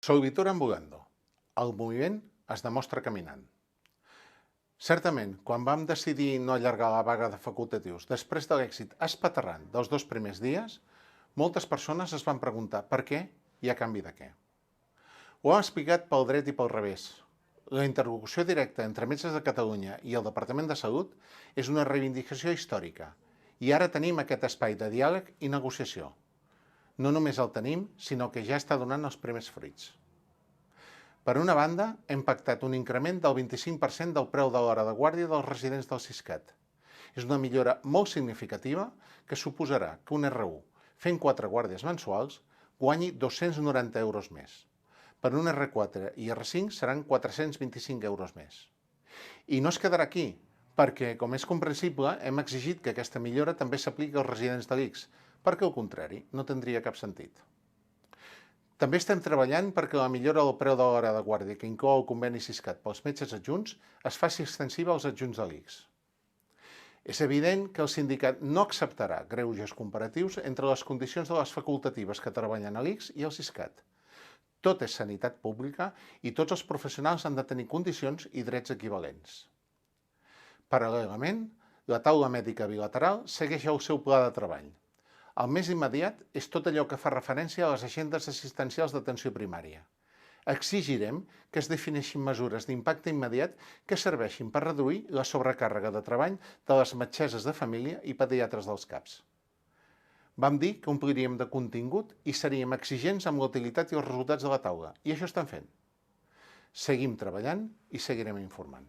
Solvitur ambulando. El moviment es demostra caminant. Certament, quan vam decidir no allargar la vaga de facultatius després de l'èxit espaterrant dels 2 primers dies, moltes persones es van preguntar per què i a canvi de què. Ho hem explicat pel dret i pel revés. La interlocució directa entre Metges de Catalunya i el Departament de Salut és una reivindicació històrica i ara tenim aquest espai de diàleg i negociació. No només el tenim, sinó que ja està donant els primers fruits. Per una banda, hem pactat un increment del 25% del preu de l'hora de guàrdia dels residents del Siscat. És una millora molt significativa que suposarà que un R1, fent 4 guàrdies mensuals, guanyi 290 euros més. Per un R4 i R5 seran 425 euros més. I no es quedarà aquí, perquè, com és comprensible, hem exigit que aquesta millora també s'apliqui als residents de l'ICS, perquè al contrari, no tindria cap sentit. També estem treballant perquè la millora del preu de l'hora de guàrdia que inclou el conveni Siscat pels metges adjunts es faci extensiva als adjunts de l'ICS. És evident que el sindicat no acceptarà greuges comparatius entre les condicions de les facultatives que treballen a l'ICS i al Siscat. Tot és sanitat pública i tots els professionals han de tenir condicions i drets equivalents. Paral·lelament, la taula mèdica bilateral segueix el seu pla de treball. El més immediat és tot allò que fa referència a les agendes assistencials d'atenció primària. Exigirem que es defineixin mesures d'impacte immediat que serveixin per reduir la sobrecàrrega de treball de les metgesses de família i pediatres dels CAPs. Vam dir que ompliríem de contingut i seríem exigents amb la utilitat i els resultats de la taula, i això estem fent. Seguim treballant i seguirem informant.